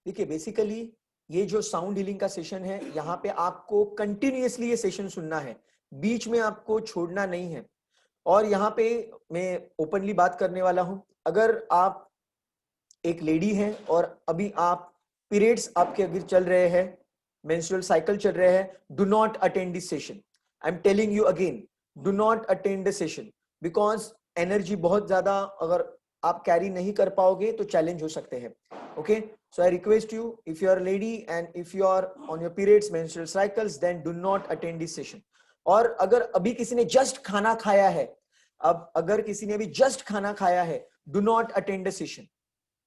देखिए बेसिकली ये जो साउंड हीलिंग का सेशन है, यहाँ पे आपको कंटिन्यूअसली ये सेशन सुनना है, बीच में आपको छोड़ना नहीं है। और यहाँ पे मैं ओपनली बात करने वाला हूं, अगर आप एक लेडी हैं और अभी आप पीरियड्स आपके अगर चल रहे हैं, मेंस्ट्रुअल साइकिल चल रहे हैं, do not attend this session. I am telling you again, do not attend the session, because energy बहुत ज्यादा अगर आप कैरी नहीं कर पाओगे तो चैलेंज हो सकते हैं। Okay, so I request you, if you are a lady and if you are on your periods, menstrual cycles, then do not attend this session. और अगर अभी किसी ने जस्ट खाना खाया है, अब अगर किसी ने अभी जस्ट खाना खाया है, do not attend the session.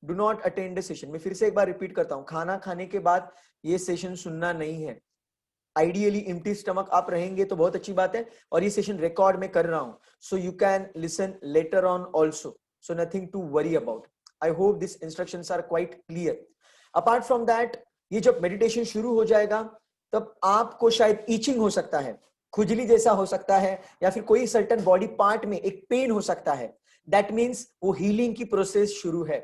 Do not attend the session. मैं फिर से एक बार रिपीट करता हूं, खाना खाने के बाद ये सेशन सुनना नहीं है। आइडियली एम्प्टी स्टमक आप रहेंगे तो बहुत अच्छी बात है, और ये सेशन रिकॉर्ड में कर रहा हूं, so you can listen later on also, so nothing to worry about. I hope this instructions are quite clear. Apart from that, ये जब मेडिटेशन शुरू हो जाएगा तब आपको शायद ईचिंग हो सकता है, खुजली जैसा हो सकता है, या फिर कोई सर्टेन बॉडी पार्ट में एक पेन हो सकता है। दैट मीन्स वो हीलिंग की प्रोसेस शुरू है।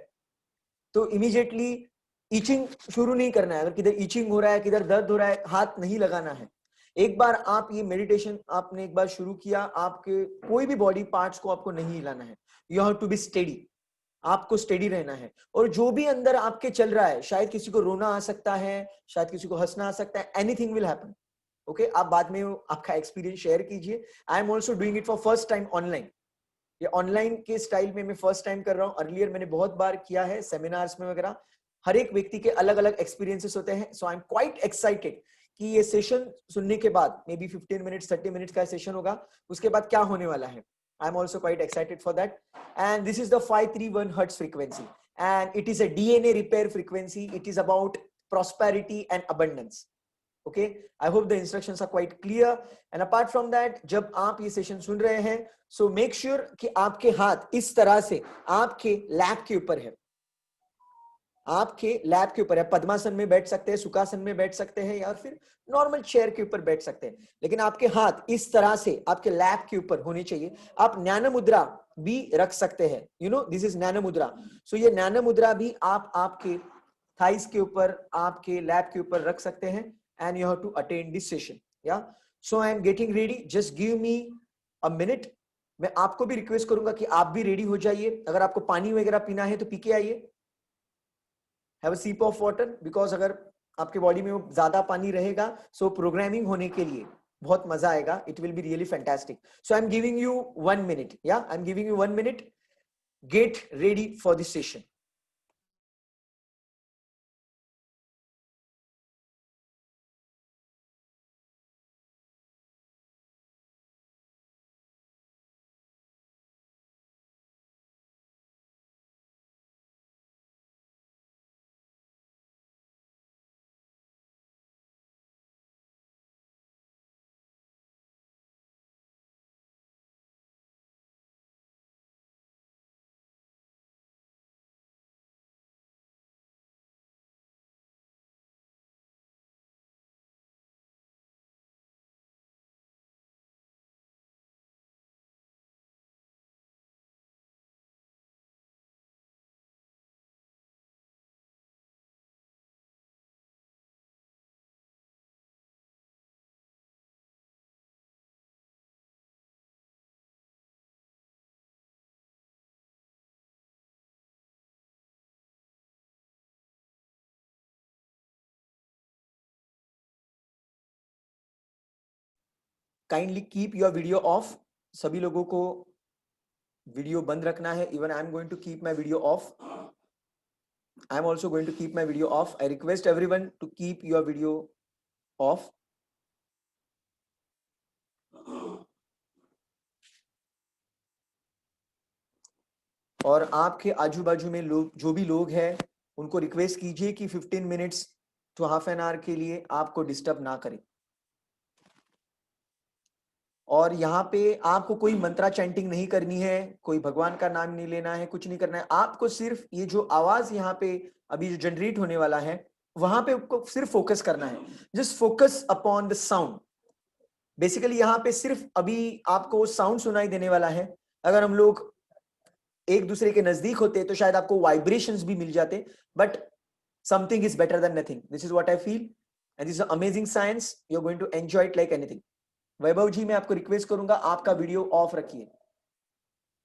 तो इमीडिएटली ईचिंग शुरू नहीं करना है। अगर किधर ईचिंग हो रहा है, किधर दर्द हो रहा है, हाथ नहीं लगाना है। एक बार आप ये मेडिटेशन आपने एक बार शुरू किया, आपके कोई भी बॉडी पार्ट्स को आपको नहीं हिलाना है। You have to be steady, आपको स्टेडी रहना है। और जो भी अंदर आपके चल रहा है, शायद किसी को रोना आ सकता है, शायद किसी को हंसना आ सकता है, एनीथिंग विल हैपन। ओके, आप बाद में आपका एक्सपीरियंस शेयर कीजिए। I am also doing it for first time online. ये ऑनलाइन के स्टाइल में मैं फर्स्ट टाइम कर रहा हूं। अर्लियर मैंने बहुत बार किया है सेमिनार्स में वगैरह। हर एक व्यक्ति के अलग अलग एक्सपीरियंसेस होते हैं। सो आई एम क्वाइट एक्साइटेड कि ये सेशन सुनने के बाद मे बी 15 मिनट्स 30 मिनट्स का सेशन होगा, उसके बाद क्या होने वाला है। I am also quite excited for that. And this is the 531 hertz frequency, and it is a DNA repair frequency. It is about prosperity and abundance. Okay, I hope the instructions are quite clear. And apart from that, जब आप ये session सुन रहे हैं, so make sure कि आपके हाथ इस तरह से आपके लैप के ऊपर है, आपके लैप के ऊपर है। पद्मासन में बैठ सकते हैं, सुखासन में बैठ सकते हैं, या फिर नॉर्मल चेयर के ऊपर बैठ सकते हैं, लेकिन आपके हाथ इस तरह से आपके लैप के ऊपर होने चाहिए। आप ज्ञान मुद्रा भी रख सकते हैं, यू नो दिस इज ज्ञान मुद्रा। सो ये ज्ञान मुद्रा भी आप आपके थाइस के ऊपर, आपके लैप के ऊपर रख सकते हैं। and you have to attend this session. Yeah, so I am getting ready, just give me a minute. मैं आपको भी रिक्वेस्ट करूंगा कि आप भी रेडी हो जाइए। अगर आपको पानी वगैरह पीना है तो पी के आइए, have a sip of water, because अगर आपके बॉडी में ज्यादा पानी रहेगा सो प्रोग्रामिंग होने के लिए बहुत मजा आएगा, it will be really fantastic. So I am giving you 1 minute, या I am giving you 1 minute, get ready for this session. Kindly keep your video off. सभी लोगों को वीडियो बंद रखना है। Even I am going to keep my video off. I am also going to keep my video off. I request everyone to keep your video off. और आपके आजू बाजू में लोग, जो भी लोग हैं, उनको रिक्वेस्ट कीजिए कि 15 minutes to half an hour के लिए आपको डिस्टर्ब ना करें। और यहाँ पे आपको कोई मंत्रा चैंटिंग नहीं करनी है, कोई भगवान का नाम नहीं लेना है, कुछ नहीं करना है। आपको सिर्फ ये जो आवाज यहाँ पे अभी जो जनरेट होने वाला है, वहां पे आपको सिर्फ फोकस करना है। Just focus upon the sound. Basically यहाँ पे सिर्फ अभी आपको साउंड सुनाई देने वाला है। अगर हम लोग एक दूसरे के नजदीक होते तो शायद आपको वाइब्रेशंस भी मिल जाते, but something is better than nothing. This is what I feel, and this is amazing science. You're going to enjoy it like anything. वैभव जी, मैं आपको रिक्वेस्ट करूंगा आपका वीडियो ऑफ रखिए.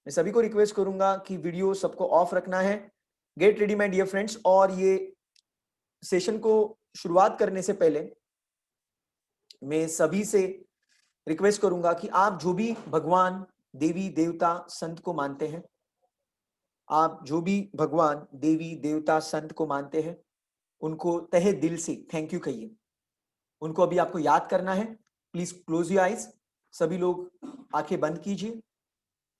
मैं सभी को रिक्वेस्ट करूंगा कि वीडियो सबको ऑफ रखना है. Get ready my dear friends. और ये सेशन को शुरुआत करने से पहले मैं सभी से रिक्वेस्ट करूंगा कि आप जो भी भगवान, देवी, देवता, संत को मानते हैं, आप जो भी भगवान, देवी, देवता, संत को मानते हैं, उनको तहे दिल से थैंक यू कहिए. उनको अभी आपको याद करना है. Please close your eyes. सभी लोग आंखें बंद कीजिए.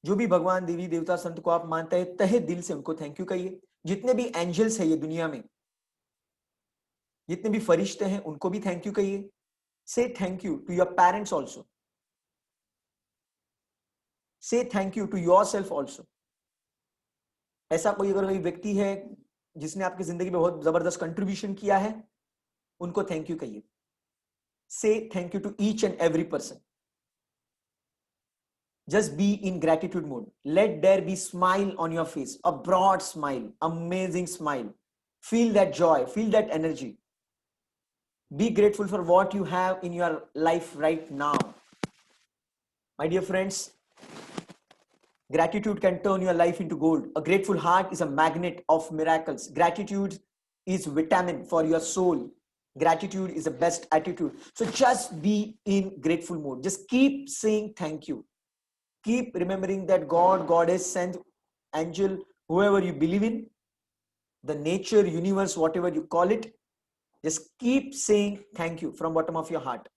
जो भी भगवान, देवी, देवता, संत को आप मानते हैं, तहे दिल से उनको थैंक यू कहिए. जितने भी एंजल्स है ये दुनिया में, जितने भी फरिश्ते हैं, उनको भी थैंक यू कहिए. Say thank you to your parents also. Say thank you to yourself also. ऐसा कोई अगर कोई व्यक्ति है जिसने आपकी जिंदगी में बहुत जबरदस्त कंट्रीब्यूशन किया है, उनको थैंक यू कहिए. Say thank you to each and every person. Just be in gratitude mode. Let there be smile on your face, a broad smile, amazing smile. Feel that joy, feel that energy. Be grateful for what you have in your life right now. My dear friends, gratitude can turn your life into gold. A grateful heart is a magnet of miracles. Gratitude is vitamin for your soul. Gratitude is the best attitude. So just be in grateful mode. Just keep saying thank you. Keep remembering that God, Goddess, Saint, angel, whoever you believe in, the nature, universe, whatever you call it, just keep saying thank you from bottom of your heart.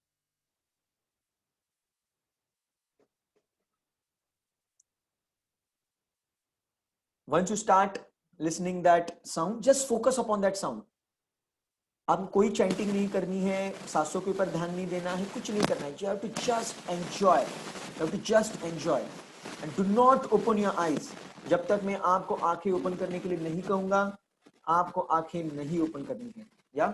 Once you start listening that sound, just focus upon that sound. आपको कोई chanting नहीं करनी है, सांसों के ऊपर ध्यान नहीं देना है, कुछ नहीं करना है. You have to just enjoy. You have to just enjoy. And do not open your eyes. जब तक मैं आपको आंखें ओपन करने के लिए नहीं कहूंगा, आपको आंखें नहीं ओपन करनी है. या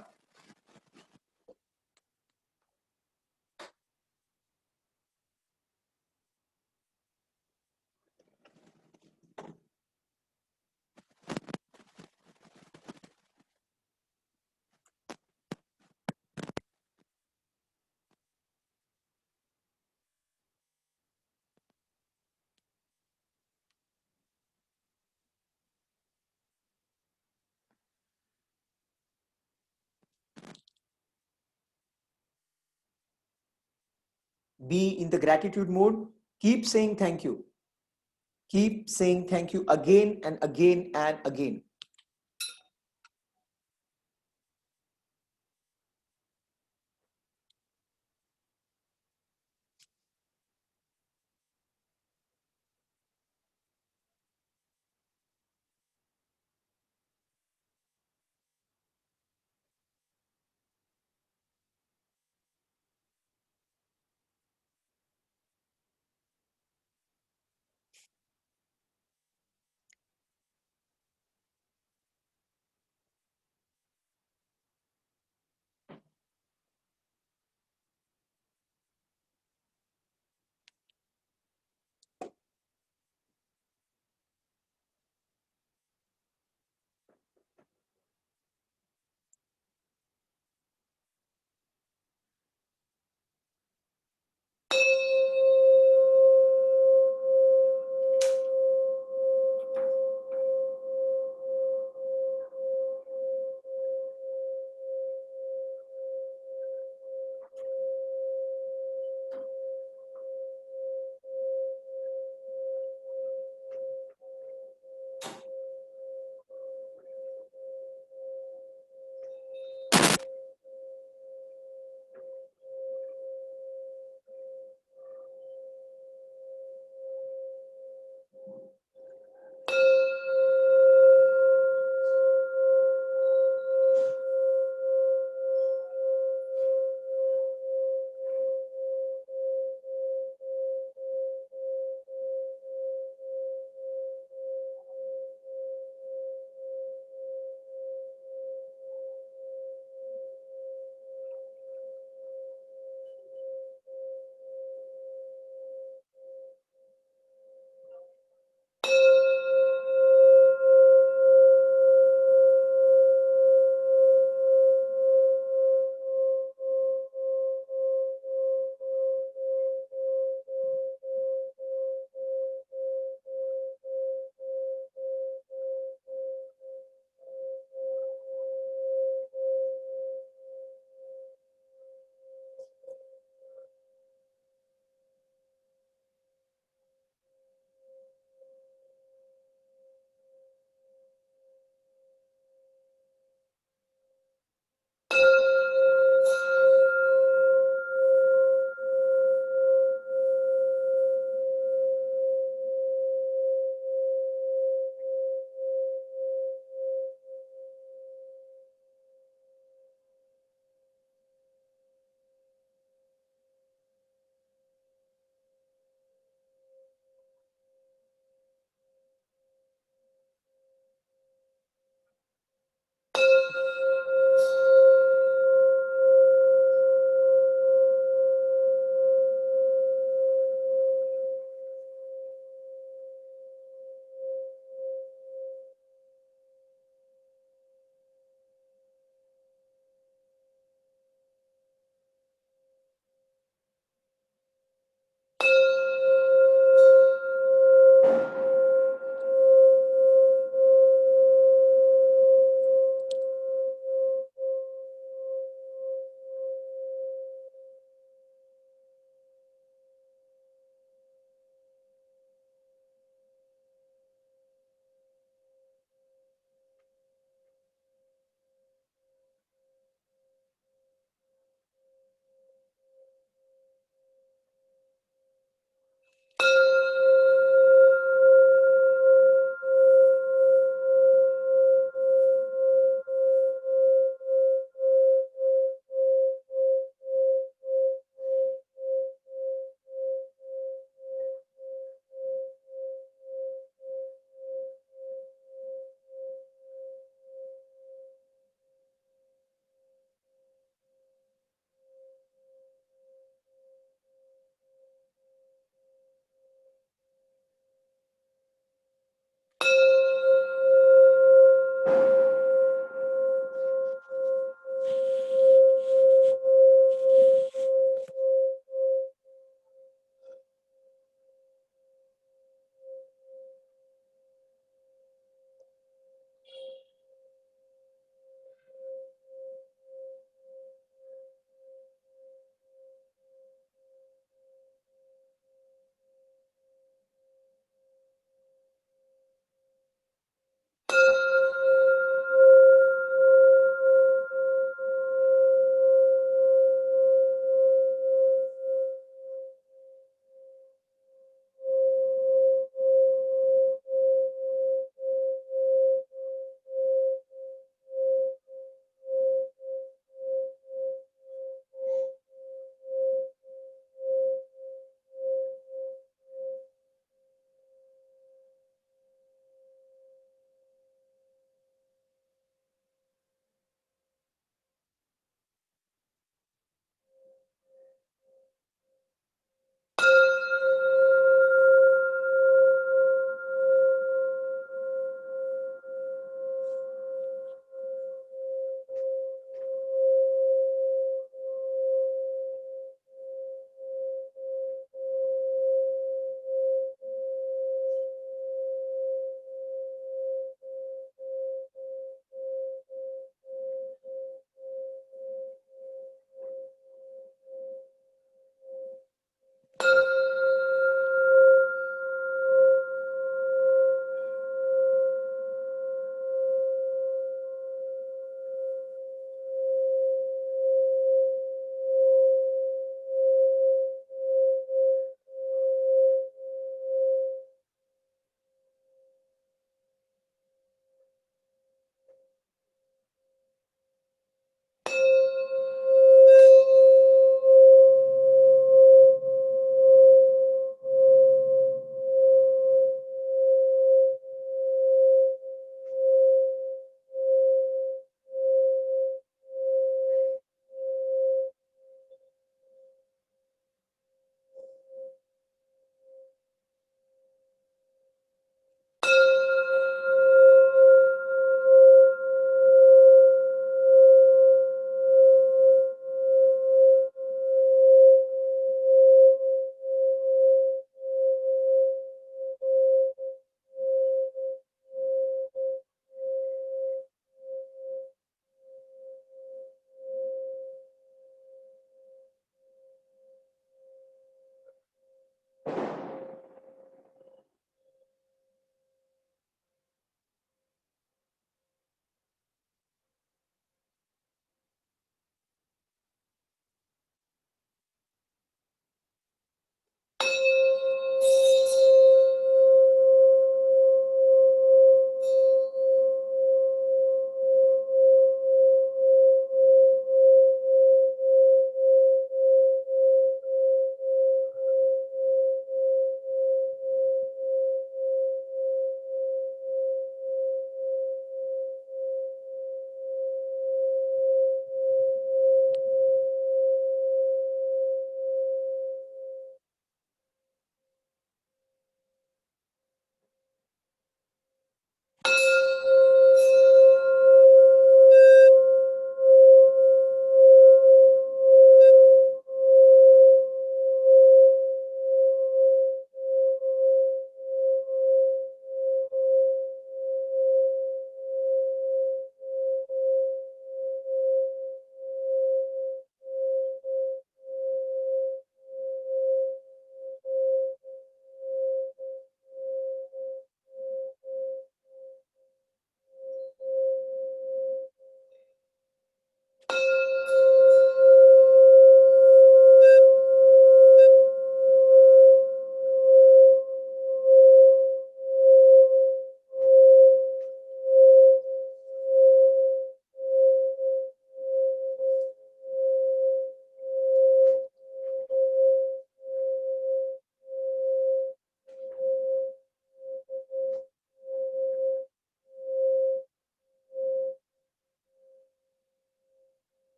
be in the gratitude mode. Keep saying thank you. Keep saying thank you again and again and again.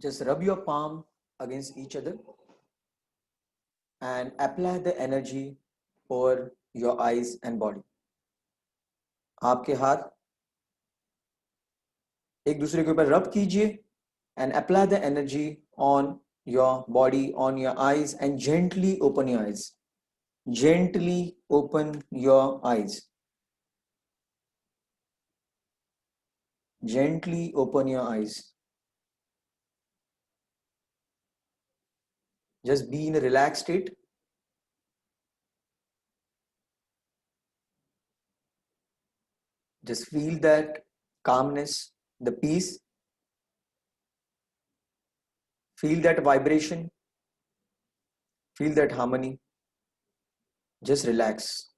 just rub your palm against each other and apply the energy over your eyes and body. आपके हाथ एक दूसरे के ऊपर रब कीजिए and apply the energy on your body, on your eyes, and gently open your eyes. Gently open your eyes. Gently open your eyes. Just be in a relaxed state. Just feel that calmness, the peace. Feel that vibration. Feel that harmony. Just relax.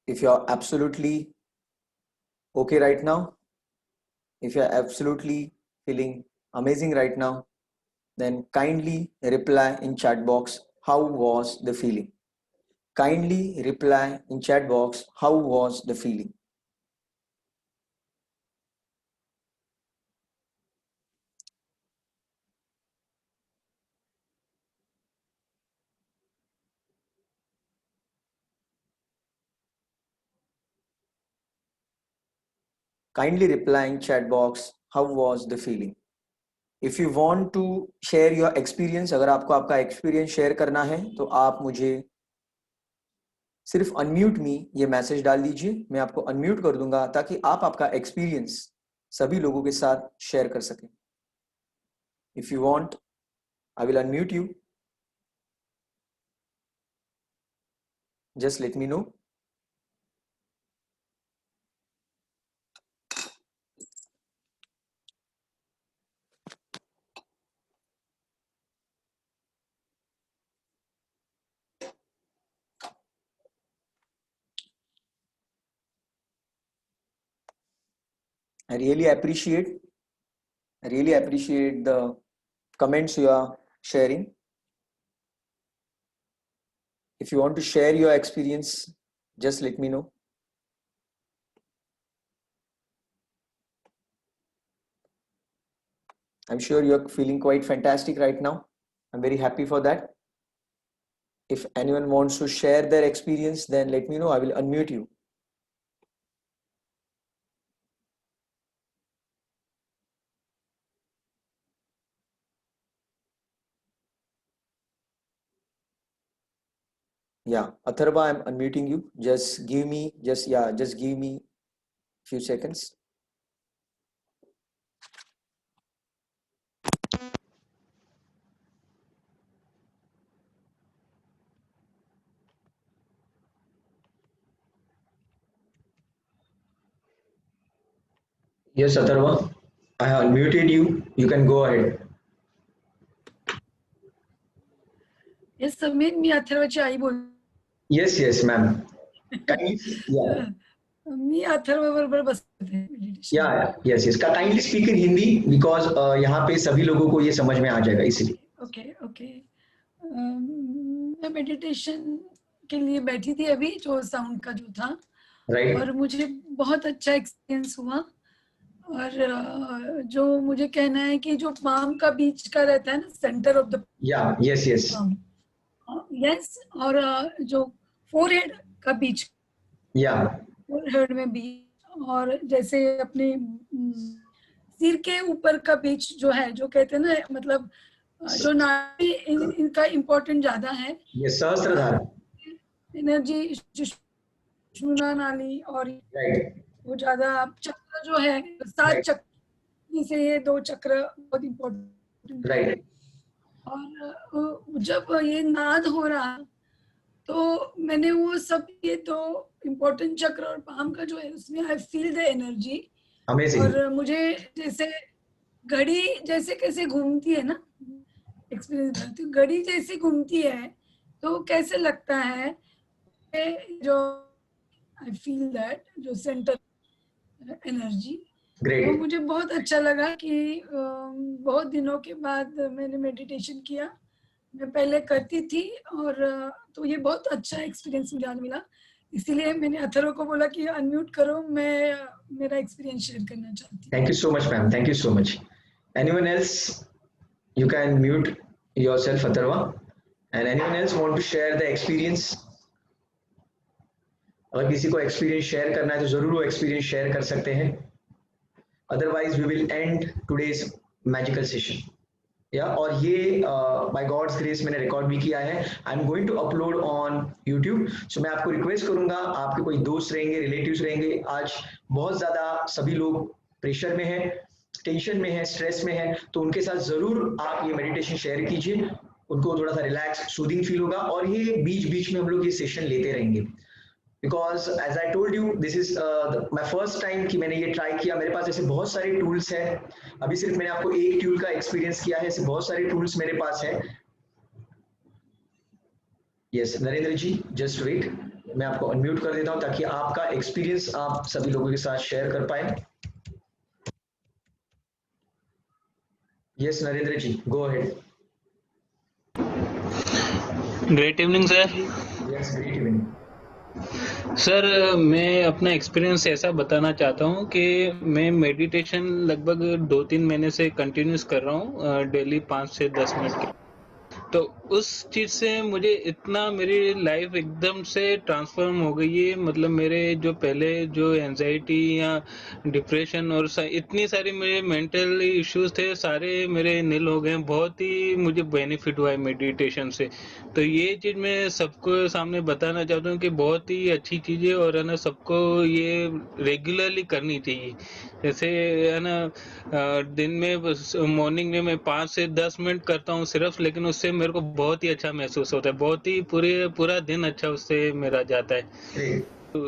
If you're absolutely okay right now, if you're absolutely feeling amazing right now, then kindly reply in chat box, how was the feeling? Kindly reply in chat box, how was the feeling? Kindly reply in chat box, how was the feeling? If you want to share your experience, अगर आपको आपका experience share करना है तो आप मुझे सिर्फ unmute me ये मैसेज डाल दीजिए, मैं आपको unmute कर दूंगा ताकि आप आपका experience सभी लोगों के साथ share कर सकें. If you want, I will unmute you. Just let me know. I really appreciate the comments you are sharing. If you want to share your experience, just let me know. I'm sure you're feeling quite fantastic right now. I'm very happy for that. If anyone wants to share their experience, then let me know. I will unmute you. Yeah, Atharva, I'm unmuting you. Just give me few seconds. Yes, Atharva, I have unmuted you. You can go ahead. Yes, Samir, मी अथर्वची आई बोल. Yes, yes, ma'am. Yeah. मी अथर्व बरोबर बसते. Yeah, yes, yes. Kindly speak in Hindi because यहाँ पे सभी लोगों को ये समझ में आ जाएगा इसलिए. Okay, okay. मैं मेडिटेशन के लिए बैठी थी अभी, जो साउंड का जो था. Right. और मुझे बहुत अच्छा एक्सपीरियंस हुआ. और जो मुझे कहना है कि जो पाम का बीच का रहता है ना, centre of the. Yeah, yes, yes. Yes. और जो फोरहेड का बीच. Yeah. फोरहेड में भी. और जैसे अपने सिर के ऊपर का बीच जो है, जो कहते हैं ना, मतलब जो नाड़ी इनका इम्पोर्टेंट ज्यादा है. ये सहस्त्रधारा. एनर्जी सुषुम्ना नाली और वो ज्यादा चक्र जो है, 7 चक्र से ये 2 चक्र बहुत इम्पोर्टेंट. राइट. और जब ये नाद हो रहा तो मैंने वो सब ये तो इम्पोर्टेंट चक्र और पाम का जो है उसमें आई फील द एनर्जी. और मुझे जैसे घड़ी जैसे कैसे घूमती है ना, एक्सपीरियंस तो घड़ी जैसे घूमती है तो कैसे लगता है जो आई फील दैट जो सेंटर एनर्जी. तो मुझे बहुत अच्छा लगा कि बहुत दिनों के बाद मैंने मेडिटेशन किया. मैं पहले करती थी और तो ये बहुत अच्छा एक्सपीरियंस मुझे आज मिला, इसीलिए मैंने अथर्व को बोला कि अनम्यूट करो, मैं मेरा एक्सपीरियंस शेयर करना चाहती हूँ। Thank you so much, ma'am. Thank you so much. Anyone else? You can mute yourself, Atharva. And anyone else want to share the experience? अगर किसी को एक्सपीरियंस शेयर करना है तो जरूर वो एक्सपीरियंस शेयर कर सकते हैं, otherwise we will end today's magical session. या और ये बाय गॉड्स ग्रेस मैंने रिकॉर्ड भी किया है, I am going to upload on YouTube. So मैं आपको रिक्वेस्ट करूंगा, आपके कोई दोस्त रहेंगे, रिलेटिव्स रहेंगे, आज बहुत ज्यादा सभी लोग प्रेशर में है, टेंशन में है, स्ट्रेस में है, तो उनके साथ जरूर आप ये मेडिटेशन शेयर कीजिए, उनको थोड़ा सा रिलैक्स सूदिंग फील होगा। और ये बीच बीच में हम लोग ये सेशन लेते रहेंगे, because as I told you this is my first time कि मैंने ये ट्राई किया। मेरे पास ऐसे बहुत सारे टूल्स हैं, अभी सिर्फ मैंने आपको एक टूल का एक्सपीरियंस किया है, ऐसे बहुत सारे टूल्स मेरे पास है। यस नरेंद्र जी, जस्ट वेट, मैं आपको अनम्यूट कर देता हूं ताकि आपका एक्सपीरियंस आप सभी लोगों के साथ शेयर कर पाए। Yes Narendra ji, go ahead. Great evening sir. Yes great evening sir मैं अपना एक्सपीरियंस ऐसा बताना चाहता हूँ कि मैं मेडिटेशन लगभग 2-3 महीने से कंटिन्यूस कर रहा हूँ, डेली 5 से 10 मिनट की। तो उस चीज से मुझे इतना, मेरी लाइफ एकदम से ट्रांसफॉर्म हो गई है। मतलब मेरे जो पहले जो एंजाइटी या डिप्रेशन और इतनी सारी मेरे मेंटल इश्यूज थे, सारे मेरे नील हो गए। बहुत ही मुझे बेनिफिट हुआ है मेडिटेशन से। तो ये चीज मैं सबको सामने बताना चाहता हूँ कि बहुत ही अच्छी चीज है, और है ना सबको ये रेगुलरली करनी चाहिए। जैसे है ना दिन में मॉर्निंग में मैं 5 से 10 मिनट करता हूँ सिर्फ, लेकिन उससे मेरे को बहुत ही अच्छा महसूस होता है, बहुत ही पूरा दिन अच्छा उससे मेरा जाता है। तो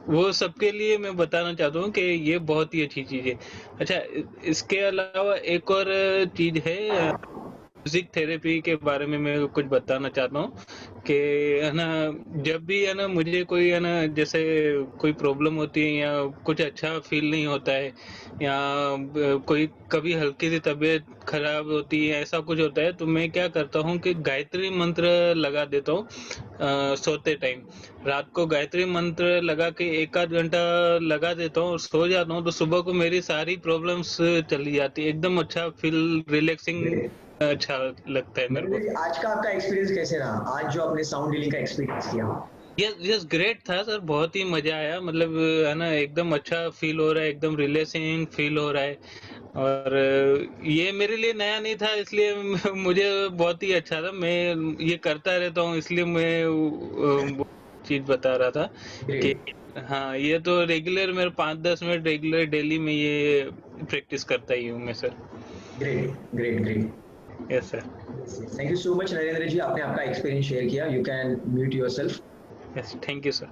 वो सबके लिए मैं बताना चाहता हूँ कि ये बहुत ही अच्छी चीज है। अच्छा, इसके अलावा एक और चीज है, म्यूजिक थेरेपी के बारे में मैं कुछ बताना चाहता हूँ कि है ना, जब भी है ना मुझे कोई है ना जैसे कोई प्रॉब्लम होती है या कुछ अच्छा फील नहीं होता है, या कोई कभी हल्की सी तबीयत खराब होती है, ऐसा कुछ होता है, तो मैं क्या करता हूँ कि गायत्री मंत्र लगा देता हूँ सोते टाइम। रात को गायत्री मंत्र लगा के 1 आध घंटा लगा देता हूँ और सो जाता हूँ, तो सुबह को मेरी सारी प्रॉब्लम्स चली जाती है, एकदम अच्छा फील, रिलैक्सिंग अच्छा लगता है मेरे को। आज का आपका एक्सपीरियंस कैसे रहा, आज जो आपने साउंड हीलिंग का एक्सपीरियंस किया? यस ग्रेट था सर, बहुत ही मजा आया। मतलब है ना एकदम अच्छा फील हो रहा है, एकदम रिलैक्सिंग फील हो रहा है। और ये मेरे लिए नया नहीं था, इसलिए मुझे बहुत ही अच्छा था। मैं ये करता रहता हूँ, इसलिए मैं वो चीज बता रहा था कि हाँ, ये तो रेगुलर मेरे 5-10 मिनट रेगुलर डेली में ये प्रैक्टिस करता ही हूँ मैं sir. Great great great. Yes sir. Thank you so much Narendra ji, आपने आपका एक्सपीरियंस शेयर किया। You can mute yourself. Yes, thank you sir.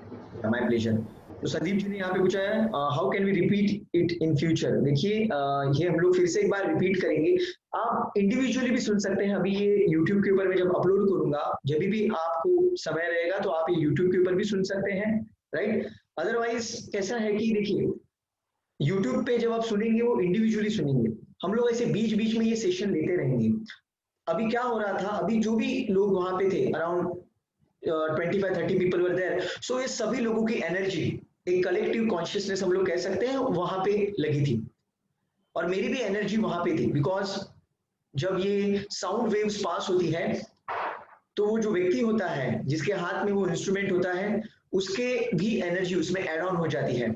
My pleasure. तो संदीप जी ने यहाँ पे पूछा है how can we repeat it in future. देखिए ये हम लोग फिर से एक बार रिपीट करेंगे, आप इंडिविजुअली भी सुन सकते हैं। अभी ये यूट्यूब के ऊपर मैं जब अपलोड करूंगा, जब भी आपको समय रहेगा तो आप ये यूट्यूब के ऊपर भी सुन सकते हैं, राइट। अदरवाइज कैसा है कि देखिए यूट्यूब पे जब आप सुनेंगे वो इंडिविजुअली सुनेंगे, हम लोग ऐसे बीच बीच में ये सेशन लेते रहेंगे। अभी क्या हो रहा था, अभी जो भी लोग वहां पे थे अराउंड 25-30 पीपल वर देयर, सो ये सभी लोगों की एनर्जी, एक कलेक्टिव कॉन्शियसनेस हम लोग कह सकते हैं, वहां पे लगी थी। और मेरी भी एनर्जी वहां पे थी, बिकॉज जब ये साउंड वेव्स पास होती है तो वो जो व्यक्ति होता है जिसके हाथ में वो इंस्ट्रूमेंट होता है, उसके भी एनर्जी उसमें ऐड ऑन हो जाती है।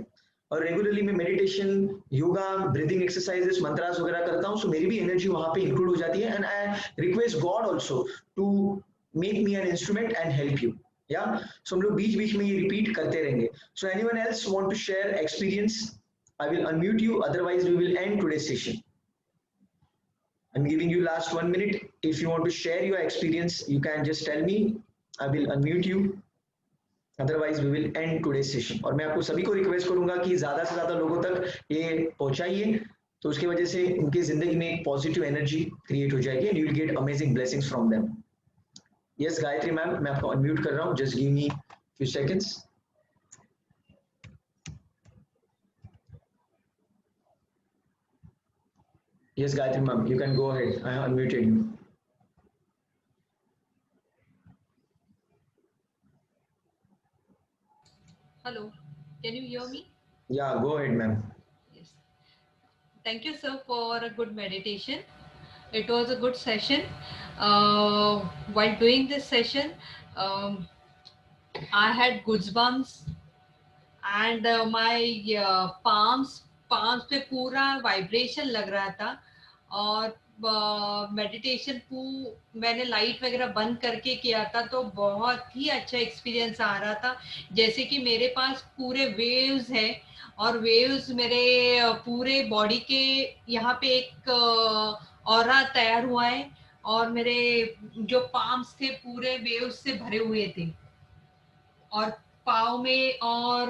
और रेगुलरली मैं meditation, yoga, breathing exercises, mantras वगैरह करता हूँ, सो मेरी भी एनर्जी वहां पे इंक्लूड हो जाती है। And I request God also to make me an instrument and help you. या सो हम लोग बीच बीच में ये रिपीट करते रहेंगे। So anyone else want to share experience, I will unmute you, otherwise we will end today's session. I'm giving you last 1 minute. If you want to share your experience, you can just tell me. I will unmute you. Otherwise, we will end today's session. और मैं आपको सभी को request करूंगा कि ज्यादा से ज्यादा लोगों तक ये पहुंचाइए, तो उसकी वजह से उनकी जिंदगी में एक पॉजिटिव एनर्जी क्रिएट हो जाएगी, and you will get amazing blessings from them. Yes Gayatri ma'am, मैं आपको अनम्यूट कर रहा हूँ, just give me few seconds. Yes, Gayatri ma'am, you can go ahead. I have unmuted you. Hello, can you hear me? Yeah, go ahead, ma'am. Yes. Thank you, sir, for a good meditation. It was a good session. While doing this session, um, I had goosebumps and my palms पे पूरा vibration लग रहा था और meditation मैंने light वगैरह बंद करके किया था तो बहुत ही अच्छा एक्सपीरियंस आ रहा था जैसे कि मेरे पास पूरे वेव्स हैं और वेव्स मेरे पूरे बॉडी के यहाँ पे एक ऑरा तैयार हुआ है और मेरे जो पाम्स थे पूरे वेव्स से भरे हुए थे और पाँव में और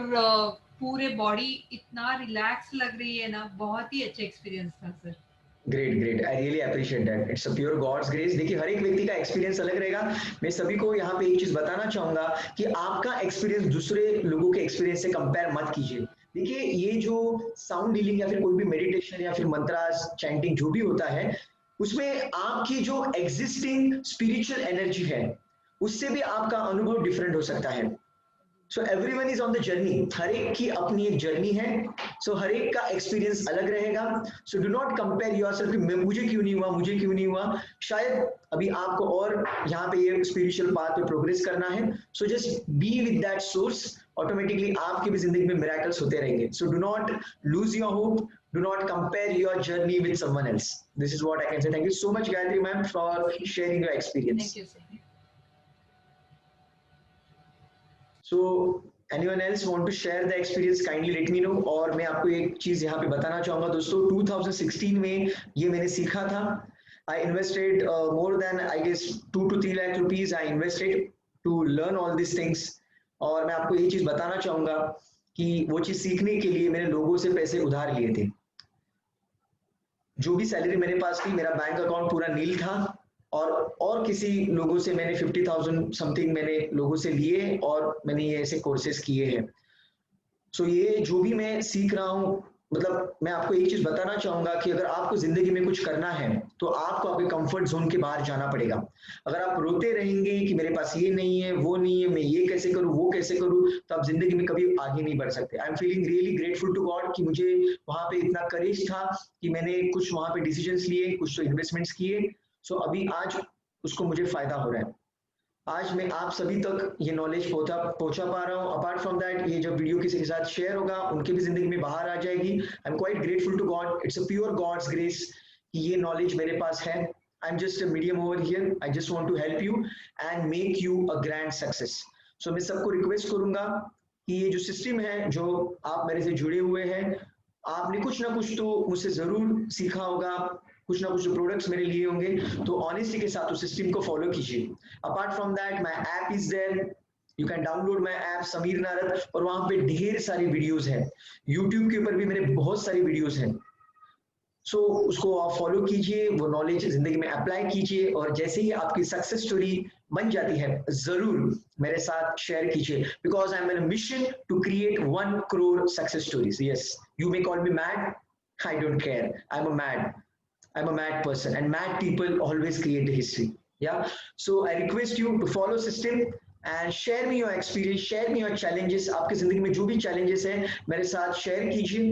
पूरे बॉडी इतना रिलैक्स लग रही है ना बहुत ही अच्छा एक्सपीरियंस था sir great great, I really appreciate that, it's a pure God's grace. देखिए हर एक व्यक्ति का एक्सपीरियंस अलग रहेगा। मैं सभी को यहाँ पे एक चीज बताना चाहूंगा कि आपका एक्सपीरियंस दूसरे लोगों के एक्सपीरियंस से कंपेयर मत कीजिए। देखिए ये जो साउंड हीलिंग या फिर कोई भी मेडिटेशन या फिर मंत्रास चैंटिंग जो भी होता है, उसमें आपकी जो एग्जिस्टिंग स्पिरिचुअल एनर्जी है उससे भी आपका अनुभव डिफरेंट हो सकता है। So everyone is on the journey, हर एक की अपनी एक जर्नी है। सो हर एक का एक्सपीरियंस अलग रहेगा। So do not compare yourself कि मुझे क्यों नहीं हुआ, मुझे क्यों नहीं हुआ। शायद अभी आपको और यहाँ पे ये स्पिरिचुअल पाथ पे प्रोग्रेस करना है। So just be with that source, automatically आपकी भी जिंदगी में मिरेकल्स होते रहेंगे। So do not lose your hope, do not compare your journey with someone else. This is what I can say. Thank you so much, Gayatri ma'am, for sharing your experience. Thank you sir So anyone else want to share the experience, kindly let me know। और मैं आपको एक चीज यहाँ पे बताना चाहूंगा दोस्तों, 2016 में ये मैंने सीखा था। I invested more than I guess 2 to 3 lakh rupees I invested to learn all these things। और मैं आपको ये चीज बताना चाहूंगा कि वो चीज सीखने के लिए मैंने लोगों से पैसे उधार लिए थे। जो भी सैलरी मेरे पास थी, मेरा बैंक अकाउंट पूरा नील था और किसी लोगों से मैंने 50,000 समथिंग मैंने लोगों से लिए और मैंने ये ऐसे कोर्सेज किए हैं। सो ये जो भी मैं सीख रहा हूँ, मतलब मैं आपको एक चीज बताना चाहूंगा कि अगर आपको जिंदगी में कुछ करना है तो आपको आपके कंफर्ट जोन के बाहर जाना पड़ेगा। अगर आप रोते रहेंगे कि मेरे पास ये नहीं है, वो नहीं है, मैं ये कैसे करूँ, वो कैसे करूँ, तो आप जिंदगी में कभी आगे नहीं बढ़ सकते। I am feeling really grateful to God कि मुझे वहां पे इतना करेज था कि मैंने कुछ वहां पे डिसीजंस लिए, कुछ तो इन्वेस्टमेंट्स किए। सो अभी आज उसको मुझे फायदा हो रहा है। आज मैं आप सभी तक ये नॉलेज पहुंचा पा रहा हूँ। अपार्ट फ्रॉम दैट, ये जब वीडियो किसी के साथ शेयर होगा उनके भी जिंदगी में बाहर आ जाएगी। I am quite grateful to God, it's a pure God's grace कि ये नॉलेज मेरे पास है। I am just a medium over here, I just want to help you and make you a grand success. So मैं सबको request करूंगा कि ये जो सिस्टम है, जो आप मेरे से जुड़े हुए हैं, आपने कुछ ना कुछ तो मुझसे जरूर सीखा होगा, कुछ ना कुछ जो प्रोडक्ट्स मेरे लिए होंगे, तो ऑनेस्टी के साथ उस सिस्टम को फॉलो कीजिए। Apart from that my app is there, you can download my app Sameer Narad, और वहां पे ढेर सारी वीडियोस हैं। यूट्यूब के ऊपर भी मेरे बहुत सारी वीडियोस हैं। सो उसको आप फॉलो कीजिए, वो नॉलेज जिंदगी में अप्लाई कीजिए, और जैसे ही आपकी सक्सेस स्टोरी बन जाती है जरूर मेरे साथ शेयर कीजिए, because I am in mission to create 1 crore success stories. Yes, you may call me mad, I don't care. I'm a mad person, and mad people always create the history. Yeah. So I request you to follow system and share me your experience, share me your challenges। आपकी जिंदगी में जो भी challenges हैं मेरे साथ share कीजिए।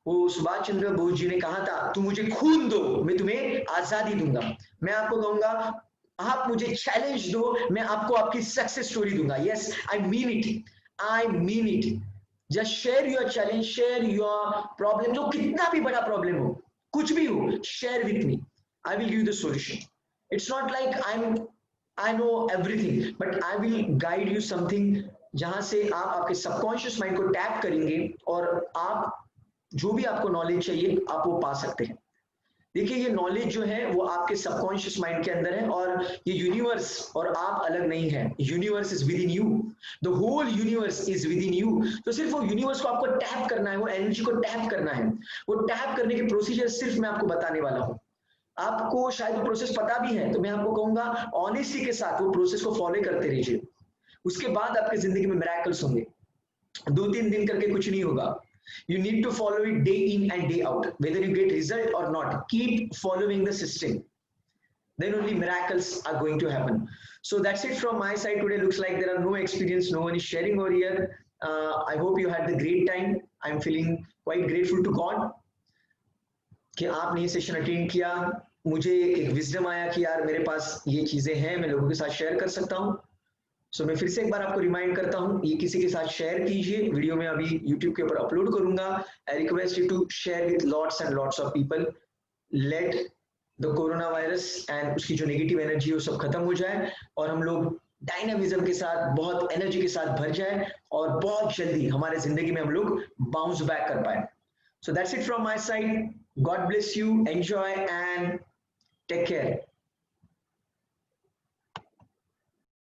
वो सुभाष चंद्र बोस जी ने कहा था, तू मुझे खून दो मैं तुम्हें आजादी दूंगा। मैं आपको कहूंगा, आप मुझे चैलेंज दो, मैं आपको आपकी सक्सेस स्टोरी दूंगा। Yes, I mean it, I mean it. Just share your challenge, share your problem, जो कितना भी बड़ा प्रॉब्लम हो, कुछ भी हो, share with me, I will give the solution. It's not like I know everything, but I will guide you something जहां से आप आपके सबकॉन्शियस माइंड को टैप करेंगे और आप जो भी आपको नॉलेज चाहिए आप वो पा सकते हैं। देखिए ये नॉलेज जो है वो आपके सबकॉन्शियस माइंड के अंदर है, और ये यूनिवर्स और आप अलग नहीं है। Universe is within you, the whole universe is within you. तो सिर्फ वो यूनिवर्स को आपको टैप करना है, वो एनर्जी को टैप करना है। वो टैप करने के प्रोसीजर सिर्फ मैं आपको बताने वाला हूँ। आपको शायद वो प्रोसेस पता भी है, तो मैं आपको कहूंगा ऑनेस्टी के साथ वो प्रोसेस को फॉलो करते रहिए। उसके बाद आपकी जिंदगी में मिरेकल्स होंगे। 2-3 दिन करके कुछ नहीं होगा। You need to follow it day in and day out, whether you get result or not. Keep following the system, then only miracles are going to happen. So that's it from my side today. Looks like there are no experience, no one is sharing over here. I hope you had the great time. I'm feeling quite grateful to God कि आपने ये session attend किया. मुझे एक wisdom आया कि यार मेरे पास ये चीजें हैं, मैं लोगों के साथ शेयर कर सकता हूँ. सो मैं फिर से एक बार आपको रिमाइंड करता हूँ, ये किसी के साथ शेयर कीजिए. वीडियो में अभी यूट्यूब के ऊपर अपलोड करूंगा. I request you to share with lots and lots of people. Let the corona virus and उसकी जो नेगेटिव एनर्जी है वो सब खत्म हो जाए और हम लोग डायनामिज्म के साथ, बहुत एनर्जी के साथ भर जाए और बहुत जल्दी हमारे जिंदगी में हम लोग बाउंस बैक कर पाए. So that's it from my side. God bless you. Enjoy and take care.